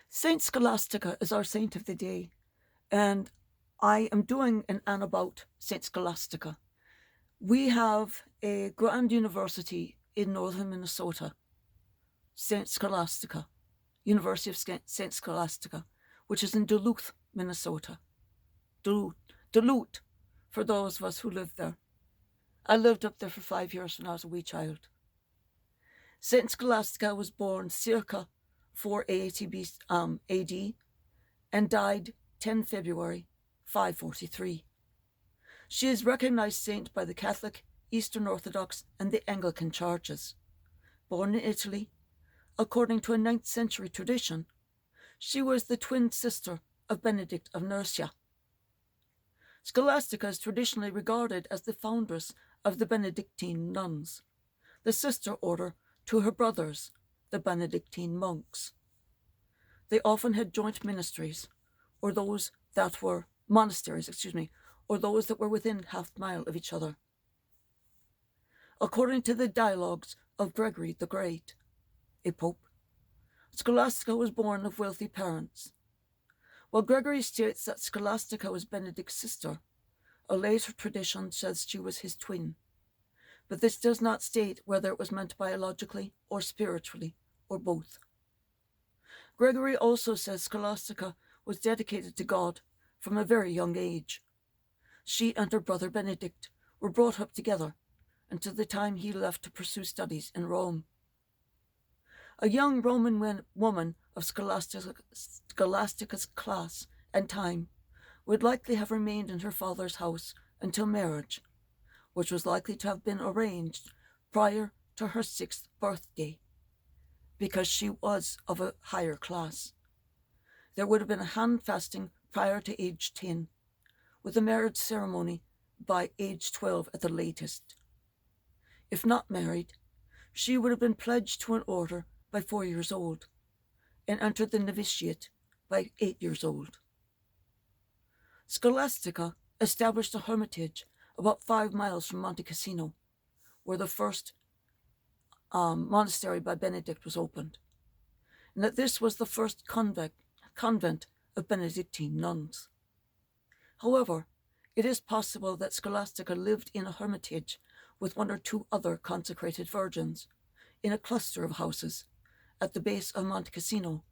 Saint Scholastica is our saint of the day, and I am doing an about Saint Scholastica. We have a grand university in northern Minnesota, Saint Scholastica, University of Saint Scholastica, which is in Duluth, Minnesota. Duluth, for those of us who live there. I lived up there for 5 years when I was a wee child. Saint Scholastica was born circa 480 AD and died 10 February 543. She is recognized saint by the Catholic, Eastern Orthodox, and the Anglican churches. Born in Italy, according to a 9th century tradition, she was the twin sister of Benedict of Nursia. Scholastica is traditionally regarded as the foundress of the Benedictine nuns, the sister order to her brothers, the Benedictine monks. They often had joint ministries, or those that were monasteries, or those that were within half-mile of each other. According to the dialogues of Gregory the Great, a pope, Scholastica was born of wealthy parents. While Gregory states that Scholastica was Benedict's sister, a later tradition says she was his twin, but this does not state whether it was meant biologically or spiritually, or both. Gregory also says Scholastica was dedicated to God from a very young age. She and her brother Benedict were brought up together until the time he left to pursue studies in Rome. A young Roman woman of Scholastica's class and time would likely have remained in her father's house until marriage, which was likely to have been arranged prior to her 6th birthday, because she was of a higher class. There would have been a handfasting prior to age 10, with a marriage ceremony by age 12 at the latest. If not married, she would have been pledged to an order by 4 years old and entered the novitiate by 8 years old. Scholastica established a hermitage about 5 miles from Monte Cassino, where the first monastery by Benedict was opened, and that this was the first convent of Benedictine nuns. However, it is possible that Scholastica lived in a hermitage with 1 or 2 other consecrated virgins in a cluster of houses at the base of Monte Cassino,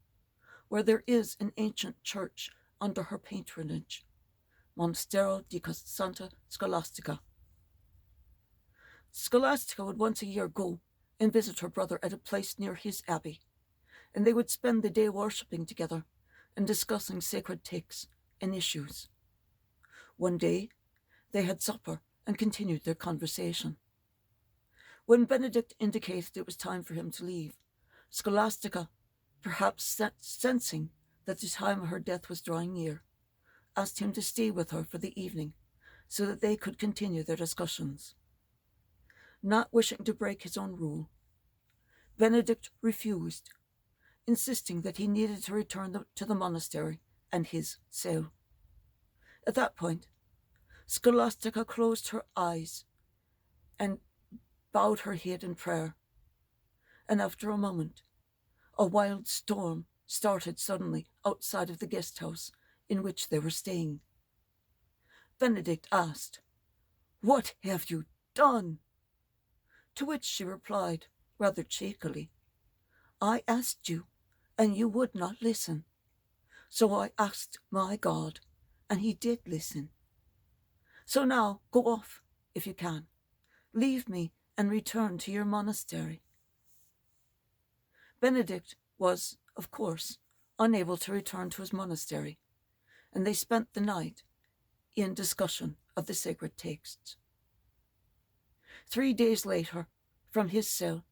where there is an ancient church under her patronage, Monastero di Santa Scholastica. Scholastica would once a year go and visit her brother at a place near his abbey, and they would spend the day worshipping together and discussing sacred texts and issues. One day, they had supper and continued their conversation. When Benedict indicated it was time for him to leave, Scholastica, perhaps sensing that the time of her death was drawing near, asked him to stay with her for the evening so that they could continue their discussions. Not wishing to break his own rule, Benedict refused, insisting that he needed to return to the monastery and his cell. At that point, Scholastica closed her eyes and bowed her head in prayer, and after a moment, a wild storm started suddenly outside of the guest house in which they were staying. Benedict asked, "What have you done?" To which she replied, rather cheekily, "I asked you, and you would not listen. So I asked my God, and he did listen. So now go off, if you can. Leave me and return to your monastery." Benedict was, of course, unable to return to his monastery, and they spent the night in discussion of the sacred texts. 3 days later, from his cell,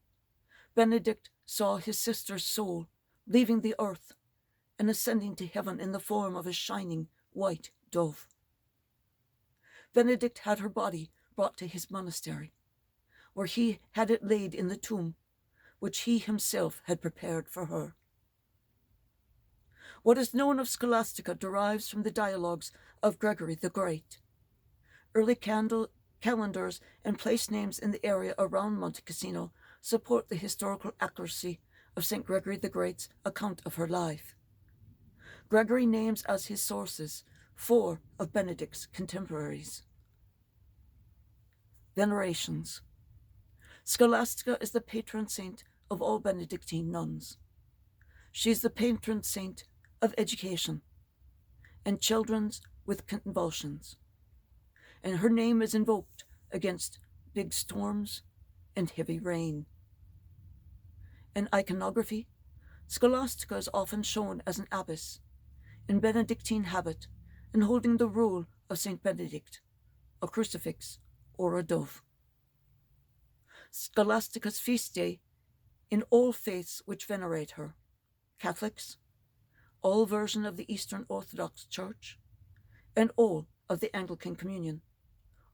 Benedict saw his sister's soul leaving the earth and ascending to heaven in the form of a shining white dove. Benedict had her body brought to his monastery, where he had it laid in the tomb which he himself had prepared for her. What is known of Scholastica derives from the dialogues of Gregory the Great. Early calendars and place names in the area around Monte Cassino support the historical accuracy of St. Gregory the Great's account of her life. Gregory names as his sources 4 of Benedict's contemporaries. Venerations. Scholastica is the patron saint of all Benedictine nuns. She is the patron saint of education and children with convulsions, and her name is invoked against big storms and heavy rain. In iconography, Scholastica is often shown as an abbess, in Benedictine habit and holding the rule of Saint Benedict, a crucifix, or a dove. Scholastica's feast day in all faiths which venerate her, Catholics, all version of the Eastern Orthodox Church, and all of the Anglican Communion,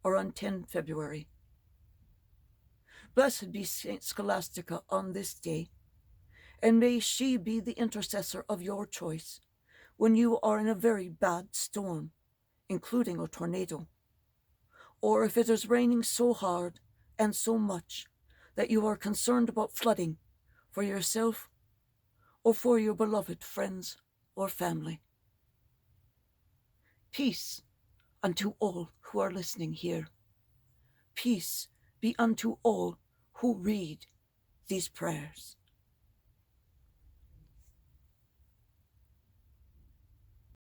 are on 10 February. Blessed be Saint Scholastica on this day, and may she be the intercessor of your choice when you are in a very bad storm, including a tornado, or if it is raining so hard and so much that you are concerned about flooding for yourself or for your beloved friends or family. Peace unto all who are listening here. Peace be unto all who read these prayers.